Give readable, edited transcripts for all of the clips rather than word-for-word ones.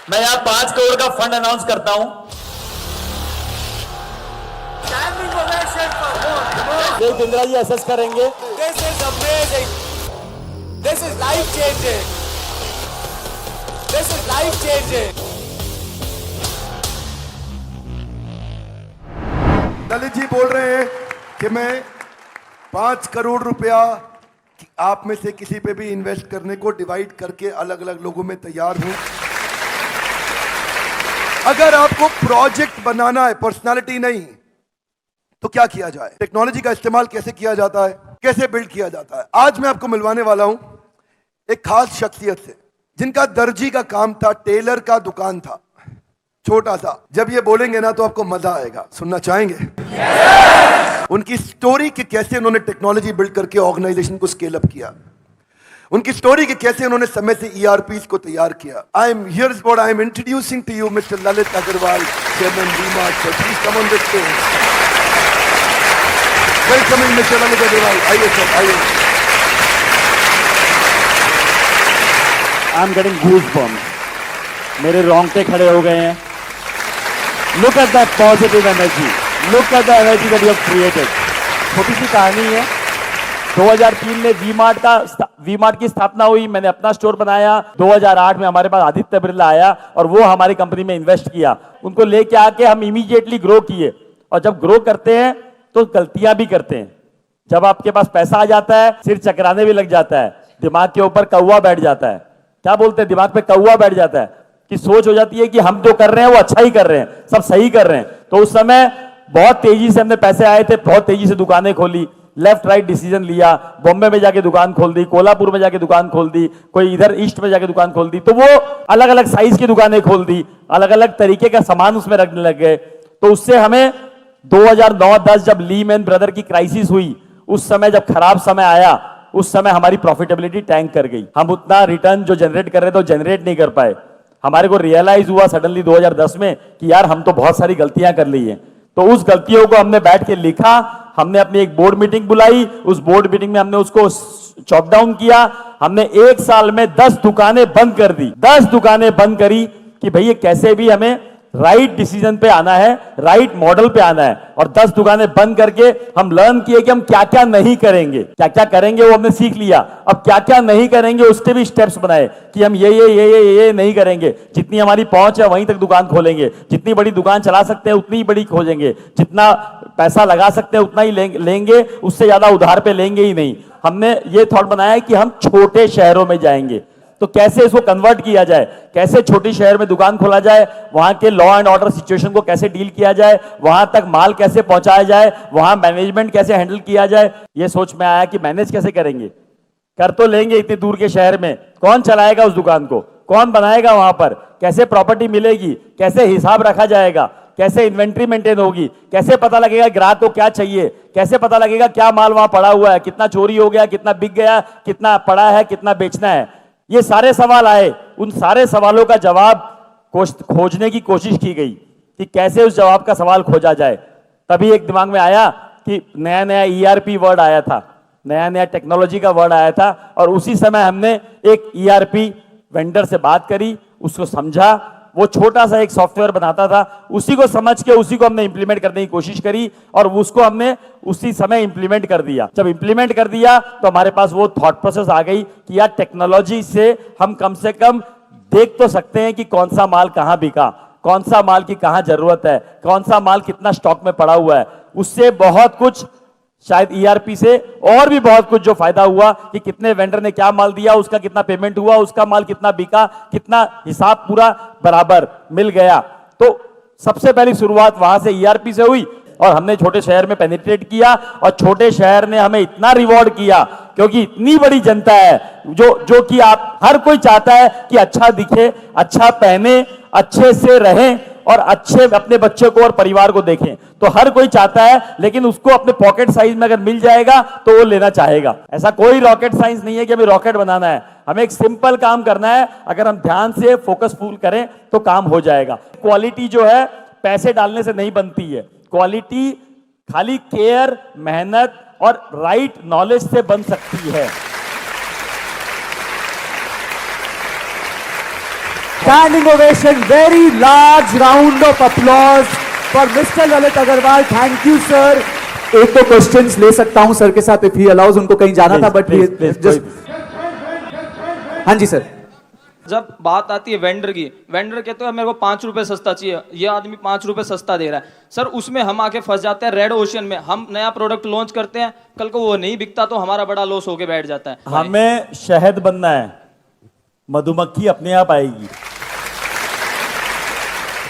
मैं यहाँ 5 करोड़ का फंड अनाउंस करता हूँ। देव इंदिरा जी असेस करेंगे। This is amazing. This is life changing. This is life changing. Lalit ji बोल रहे हैं कि मैं 5 करोड़ रुपया आप में से किसी पे भी इन्वेस्ट करने को डिवाइड करके अलग अलग लोगों में तैयार हूं। अगर आपको प्रोजेक्ट बनाना है, पर्सनालिटी नहीं, तो क्या किया जाए, टेक्नोलॉजी का इस्तेमाल कैसे किया जाता है, कैसे बिल्ड किया जाता है, आज मैं आपको मिलवाने वाला हूं एक खास शख्सियत से जिनका दर्जी का काम था, टेलर का दुकान था, छोटा सा। जब ये बोलेंगे ना तो आपको मजा आएगा। सुनना चाहेंगे? उनकी स्टोरी कि कैसे उन्होंने टेक्नोलॉजी बिल्ड करके ऑर्गेनाइजेशन को स्केल अप किया, उनकी स्टोरी कि कैसे उन्होंने समय से ईआरपीस को तैयार किया। I am here is what I am introducing to you mister Lalit Agarwal, chairman V-Mart. Sir please come on the stage. Welcoming mister Lalit Agarwal. आइए सर, आइए। आई एम गेटिंग गूज़बम्प्स, मेरे रोंगटे खड़े हो गए हैं। Look at that positive energy, look at the energy that you have created. छोटी सी कहानी है। 2003 में वी-मार्ट की स्थापना हुई, मैंने अपना स्टोर बनाया। 2008 में हमारे पास आदित्य बिरला आया और वो हमारी कंपनी में इन्वेस्ट किया। उनको लेके आके हम इमीडिएटली ग्रो किए। और जब ग्रो करते हैं तो गलतियां भी करते हैं। जब आपके पास पैसा आ जाता है, सिर चकराने भी लग जाता है, दिमाग के ऊपर कौवा बैठ जाता है। क्या बोलते हैं, दिमाग पे कौवा बैठ जाता है कि सोच हो जाती है कि हम जो कर रहे हैं वो अच्छा ही कर रहे हैं, सब सही कर रहे हैं। तो उस समय बहुत तेजी से हमने पैसे आए थे, बहुत तेजी से दुकानें खोली, लेफ्ट राइट डिसीजन लिया। बॉम्बे में जाके दुकान खोल दी, कोल्हापुर में जाके दुकान खोल दी, कोई इधर ईस्ट में जाके दुकान खोल दी। तो वो अलग अलग साइज की दुकानें खोल दी, अलग अलग तरीके का सामान उसमें रखने लग गए। तो उससे हमें 2009-10 जब लीमैन ब्रदर की क्राइसिस हुई, उस समय जब खराब समय आया, उस समय हमारी प्रॉफिटेबिलिटी टैंक कर गई। हम उतना रिटर्न जो जनरेट कर रहे थे वो जनरेट नहीं कर पाए। हमारे को रियलाइज हुआ सडनली 2010 में कि यार हम तो बहुत सारी गलतियां कर ली हैं। तो उस गलतियों को हमने बैठ के लिखा, हमने अपनी एक बोर्ड मीटिंग बुलाई, उस बोर्ड मीटिंग में हमने उसको चॉप डाउन किया। हमने 1 साल में 10 दुकानें बंद कर दी, 10 दुकानें बंद करी कि भैया कैसे भी हमें राइट डिसीजन पे आना है, राइट मॉडल पे आना है। और 10 दुकानें बंद करके हम लर्न किए कि हम क्या क्या नहीं करेंगे, क्या क्या करेंगे वो हमने सीख लिया। अब क्या क्या नहीं करेंगे उसके भी स्टेप्स बनाए कि हम ये नहीं करेंगे। जितनी हमारी पहुंच है वहीं तक दुकान खोलेंगे, जितनी बड़ी दुकान चला सकते हैं उतनी ही बड़ी खोलेंगे, जितना पैसा लगा सकते हैं उतना ही लेंगे, उससे ज्यादा उधार पे लेंगे ही नहीं। हमने ये थॉट बनाया कि हम छोटे शहरों में जाएंगे, तो कैसे इसको कन्वर्ट किया जाए, कैसे छोटी शहर में दुकान खोला जाए, वहां के लॉ एंड ऑर्डर सिचुएशन को कैसे डील किया जाए, वहां तक माल कैसे पहुंचाया जाए, वहां मैनेजमेंट कैसे हैंडल किया जाए। ये सोच में आया कि मैनेज कैसे करेंगे, कर तो लेंगे इतने दूर के शहर में, कौन चलाएगा उस दुकान को, कौन बनाएगा वहां पर, कैसे प्रॉपर्टी मिलेगी, कैसे हिसाब रखा जाएगा, कैसे इन्वेंट्री मेंटेन होगी, कैसे पता लगेगा ग्राहक को क्या चाहिए, कैसे पता लगेगा क्या माल वहां पड़ा हुआ है, कितना चोरी हो गया, कितना बिक गया, कितना पड़ा है, कितना बेचना है। ये सारे सवाल आए। उन सारे सवालों का जवाब खोजने की कोशिश की गई कि कैसे उस जवाब का सवाल खोजा जाए। तभी एक दिमाग में आया कि नया नया ईआरपी वर्ड आया था, नया नया टेक्नोलॉजी का वर्ड आया था। और उसी समय हमने एक ईआरपी वेंडर से बात करी, उसको समझा। वो छोटा सा एक सॉफ्टवेयर बनाता था, उसी को समझ के उसी को हमने इंप्लीमेंट करने की कोशिश करी और उसको हमने उसी समय इंप्लीमेंट कर दिया। जब इंप्लीमेंट कर दिया तो हमारे पास वो थॉट प्रोसेस आ गई कि यार टेक्नोलॉजी से हम कम से कम देख तो सकते हैं कि कौन सा माल कहां बिका, कौन सा माल की कहां जरूरत है, कौन सा माल कितना स्टॉक में पड़ा हुआ है। उससे बहुत कुछ, शायद ईआरपी से और भी बहुत कुछ जो फायदा हुआ कि कितने वेंडर ने क्या माल दिया, उसका कितना पेमेंट हुआ, उसका माल कितना बिका, कितना हिसाब पूरा बराबर मिल गया। तो सबसे पहली शुरुआत वहां से ईआरपी से हुई और हमने छोटे शहर में पेनिट्रेट किया और छोटे शहर ने हमें इतना रिवॉर्ड किया क्योंकि इतनी बड़ी जनता है जो कि आप हर कोई चाहता है कि अच्छा दिखे, अच्छा पहने, अच्छे से रहें और अच्छे अपने बच्चे को और परिवार को देखें। तो हर कोई चाहता है, लेकिन उसको अपने पॉकेट साइज में अगर मिल जाएगा तो वो लेना चाहेगा। ऐसा कोई रॉकेट साइंस नहीं है कि हमें रॉकेट बनाना है, हमें एक सिंपल काम करना है। अगर हम ध्यान से फोकसफुल करें तो काम हो जाएगा। क्वालिटी जो है पैसे डालने से नहीं बनती है, क्वालिटी खाली केयर, मेहनत और राइट नॉलेज से बन सकती है। standing ovation, very large round of applause for Mr. Lalit Agarwal. Thank you, sir. एक तो क्वेश्चंस ले सकता हूं सर के साथ इफ ही अलाउज, उनको कहीं जाना था बट जस्ट हाँ जी सर। जब बात आती है वेंडर की, वेंडर कहते हैं मेरे को 5 रुपए सस्ता चाहिए, ये आदमी 5 रुपए सस्ता दे रहा है सर, उसमें हम आके फंस जाते हैं रेड ओशियन में। हम नया प्रोडक्ट लॉन्च करते हैं, कल को वो नहीं बिकता तो हमारा बड़ा लॉस होके बैठ जाता है। हमें शहद बनना है, मधुमक्खी अपने आप आएगी।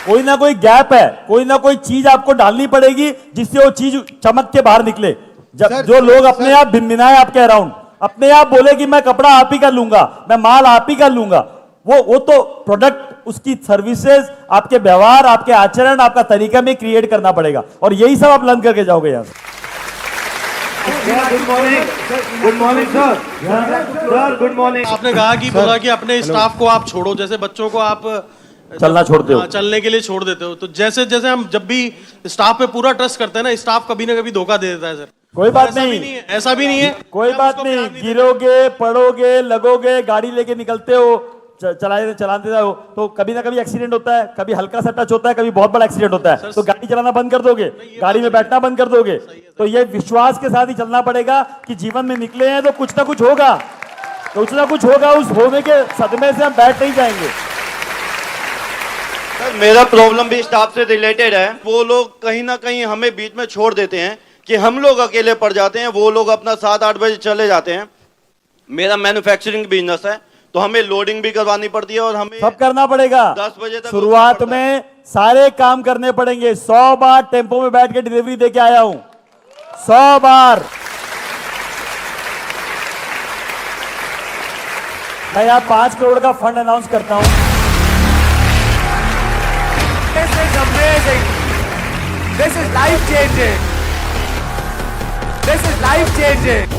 कोई ना कोई गैप है, कोई ना कोई चीज आपको डालनी पड़ेगी जिससे वो चीज चमक के बाहर निकले। जब जो लोग अपने आप भिनभिनाए आपके अराउंड, अपने आप बोले कि मैं कपड़ा आप ही कर लूंगा, मैं माल आप ही कर लूंगा, वो तो प्रोडक्ट, उसकी सर्विसेज, आपके व्यवहार, आपके आचरण, आपका तरीका में क्रिएट करना पड़ेगा और यही सब आप लर्न करके जाओगे यहाँ से। Good morning sir. Sir good morning. आपने कहा कि बोला कि अपने स्टाफ को आप छोड़ो, जैसे बच्चों को आप चलना छोड़ते हो, चलने के लिए छोड़ देते हो, तो जैसे जैसे हम जब भी स्टाफ पे पूरा ट्रस्ट करते हैं ना, स्टाफ कभी ना कभी धोखा दे देता है सर। कोई बात ऐसा भी नहीं, नहीं है, ऐसा भी नहीं है, कोई कि हम बात उसको नहीं, ध्यान देते। गिरोगे, पड़ोगे, लगोगे, गाड़ी लेके निकलते हो, चलाते हो तो कभी ना कभी एक्सीडेंट होता है, कभी हल्का सा टच होता है, कभी बहुत बड़ा एक्सीडेंट होता है, तो गाड़ी चलाना बंद कर दोगे, गाड़ी में बैठना बंद कर दोगे। तो ये विश्वास के साथ ही चलना पड़ेगा कि जीवन में निकले हैं तो कुछ ना कुछ होगा, कुछ ना कुछ होगा, उस होने के सदमे से हम बैठ नहीं जाएंगे। सर मेरा प्रॉब्लम भी स्टाफ से रिलेटेड है। वो लोग कहीं ना कहीं हमें बीच में छोड़ देते हैं कि हम लोग अकेले पड़ जाते हैं, वो लोग अपना 7-8 बजे चले जाते हैं। मेरा मैन्युफैक्चरिंग बिजनेस है तो हमें लोडिंग भी करवानी पड़ती है और हमें सब करना पड़ेगा। 10 बजे तक शुरुआत में सारे काम करने पड़ेंगे। 100 बार टेम्पो में बैठ के डिलीवरी दे के आया हूं, 100 बार। मैं यहाँ 5 करोड़ का फंड अनाउंस करता हूं। This is amazing. This is life changing. This is life changing.